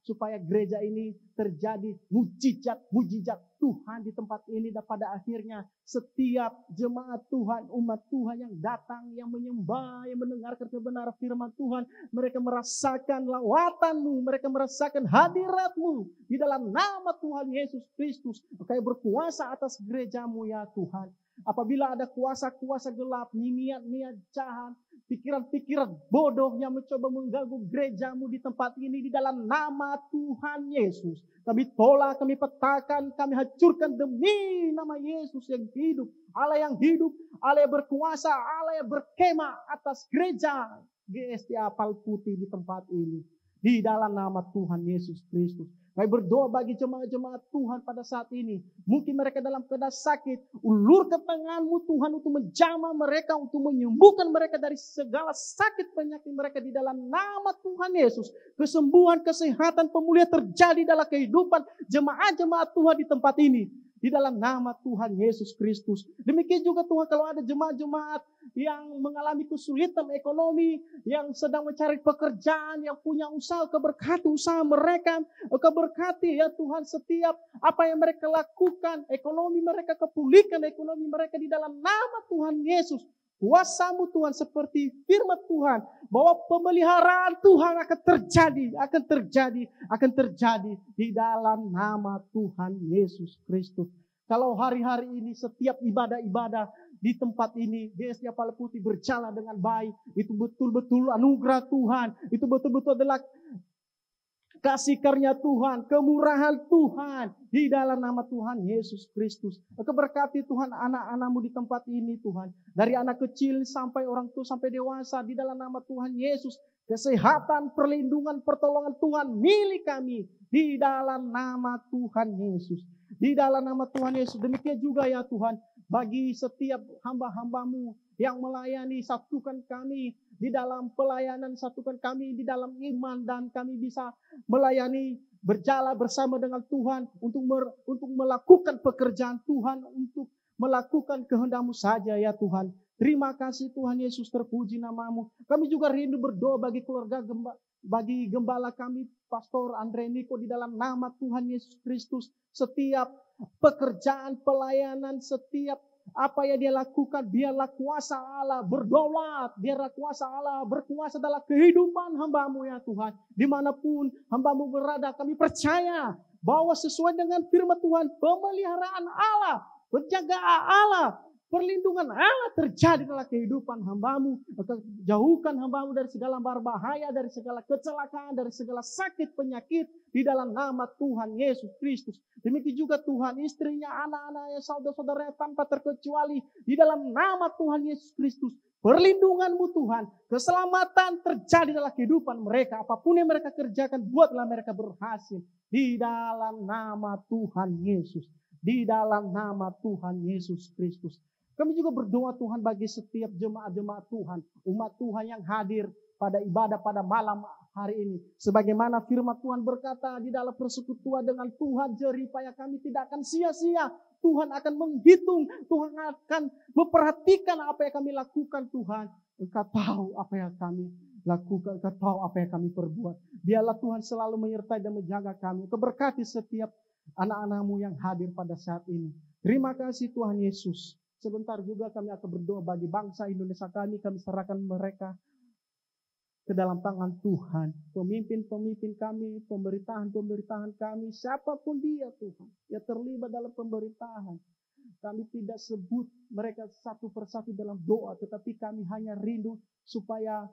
supaya gereja ini terjadi mujizat Tuhan di tempat ini. Dan pada akhirnya setiap jemaat Tuhan, umat Tuhan yang datang, yang menyembah, yang mendengarkan kebenaran firman Tuhan, mereka merasakan lawatan-Mu, mereka merasakan hadirat-Mu di dalam nama Tuhan Yesus Kristus. Engkau berkuasa atas gereja-Mu ya Tuhan. Apabila ada kuasa-kuasa gelap, niat-niat jahat, pikiran-pikiran bodoh yang mencoba mengganggu gereja-Mu di tempat ini, di dalam nama Tuhan Yesus, kami tolak, kami petakan, kami hancurkan demi nama Yesus yang hidup. Allah yang hidup, Allah yang berkuasa, Allah yang berkemah atas gereja GSTA Palputih di tempat ini. Di dalam nama Tuhan Yesus Kristus. Kami berdoa bagi jemaat-jemaat Tuhan pada saat ini. Mungkin mereka dalam keadaan sakit. Ulurkan tangan-Mu Tuhan untuk menjamah mereka, untuk menyembuhkan mereka dari segala sakit penyakit mereka di dalam nama Tuhan Yesus. Kesembuhan, kesehatan, pemulihan terjadi dalam kehidupan jemaat-jemaat Tuhan di tempat ini. Di dalam nama Tuhan Yesus Kristus. Demikian juga Tuhan, kalau ada jemaat-jemaat yang mengalami kesulitan ekonomi, yang sedang mencari pekerjaan, yang punya usaha, keberkati usaha mereka, keberkati ya Tuhan setiap apa yang mereka lakukan, ekonomi mereka, kepulihkan ekonomi mereka di dalam nama Tuhan Yesus. Kuasa-Mu Tuhan, seperti firman Tuhan, bahwa pemeliharaan Tuhan akan terjadi di dalam nama Tuhan Yesus Kristus. Kalau hari-hari ini setiap ibadah-ibadah di tempat ini, GSTA Palputih berjalan dengan baik, itu betul-betul anugerah Tuhan, itu betul-betul adalah kasih karunia Tuhan, kemurahan Tuhan di dalam nama Tuhan Yesus Kristus. Keberkati Tuhan anak-anak-Mu di tempat ini Tuhan. Dari anak kecil sampai orang tua sampai dewasa di dalam nama Tuhan Yesus. Kesehatan, perlindungan, pertolongan Tuhan milik kami di dalam nama Tuhan Yesus. Di dalam nama Tuhan Yesus. Demikian juga ya Tuhan, bagi setiap hamba-hamba-Mu yang melayani, satukan kami di dalam pelayanan, satukan kami di dalam iman, dan kami bisa melayani, berjalan bersama dengan Tuhan untuk melakukan pekerjaan Tuhan, untuk melakukan kehendak-Mu saja ya Tuhan. Terima kasih Tuhan Yesus, terpuji nama-Mu. Kami juga rindu berdoa bagi keluarga bagi gembala kami, Pastor Andre Niko, di dalam nama Tuhan Yesus Kristus. Setiap pekerjaan, pelayanan, setiap apa yang dia lakukan, biarlah kuasa Allah berdaulat, biarlah kuasa Allah berkuasa dalam kehidupan hamba-Mu ya Tuhan. Dimanapun hamba-Mu berada, kami percaya bahwa sesuai dengan firman Tuhan, pemeliharaan Allah, penjagaan Allah, perlindungan Allah terjadi dalam kehidupan hamba-Mu. Jauhkan hamba-Mu dari segala berbahaya, dari segala kecelakaan, dari segala sakit penyakit di dalam nama Tuhan Yesus Kristus. Demikian juga Tuhan, istrinya, anak-anaknya, saudara-saudaranya tanpa terkecuali di dalam nama Tuhan Yesus Kristus. Perlindungan-Mu Tuhan, keselamatan terjadi dalam kehidupan mereka. Apapun yang mereka kerjakan, buatlah mereka berhasil di dalam nama Tuhan Yesus. Di dalam nama Tuhan Yesus Kristus. Kami juga berdoa Tuhan bagi setiap jemaat-jemaat Tuhan, umat Tuhan yang hadir pada ibadah pada malam hari ini. Sebagaimana firman Tuhan berkata, di dalam persekutuan dengan Tuhan, jerih payah kami tidak akan sia-sia. Tuhan akan menghitung, Tuhan akan memperhatikan apa yang kami lakukan Tuhan. Engkau tahu apa yang kami lakukan, Engkau tahu apa yang kami perbuat. Biarlah Tuhan selalu menyertai dan menjaga kami. Keberkati setiap anak-anak-Mu yang hadir pada saat ini. Terima kasih Tuhan Yesus. Sebentar juga kami akan berdoa bagi bangsa Indonesia kami serahkan mereka ke dalam tangan Tuhan. Pemimpin-pemimpin kami, pemerintahan-pemerintahan kami, siapapun dia Tuhan, yang terlibat dalam pemerintahan. Kami tidak sebut mereka satu persatu dalam doa, tetapi kami hanya rindu supaya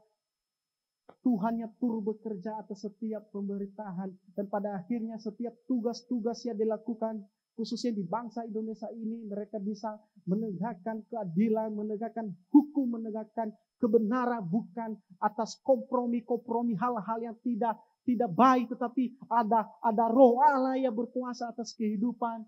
Tuhan yang turut bekerja atas setiap pemerintahan. Dan pada akhirnya setiap tugas-tugas yang dilakukan, khususnya di bangsa Indonesia ini, mereka bisa menegakkan keadilan, menegakkan hukum, menegakkan kebenaran, bukan atas kompromi-kompromi hal-hal yang tidak baik, tetapi ada roh Allah yang berkuasa atas kehidupan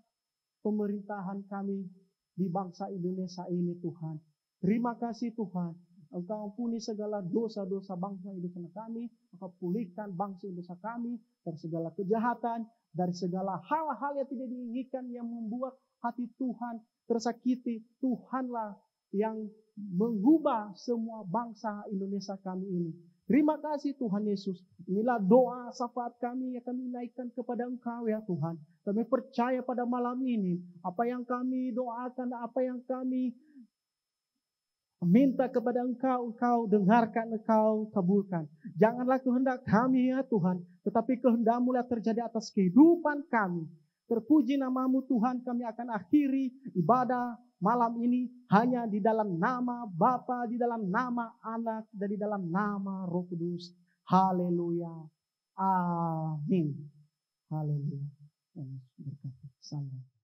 pemerintahan kami di bangsa Indonesia ini Tuhan. Terima kasih Tuhan. Engkau ampuni segala dosa-dosa bangsa Indonesia kami. Engkau pulihkan bangsa Indonesia kami dari segala kejahatan, dari segala hal-hal yang tidak diinginkan yang membuat hati Tuhan tersakiti. Tuhanlah yang mengubah semua bangsa Indonesia kami ini. Terima kasih Tuhan Yesus. Inilah doa syafaat kami yang kami naikkan kepada Engkau ya Tuhan. Kami percaya pada malam ini, apa yang kami doakan, apa yang kami minta kepada Engkau, Engkau dengarkan, Engkau kabulkan. Janganlah kehendak kami ya Tuhan, tetapi kehendak-Mu yang terjadi atas kehidupan kami. Terpuji nama-Mu Tuhan, kami akan akhiri ibadah malam ini hanya di dalam nama Bapa, di dalam nama Anak, dan di dalam nama Roh Kudus. Haleluya. Amin. Haleluya. Amin. Berkati. Salam.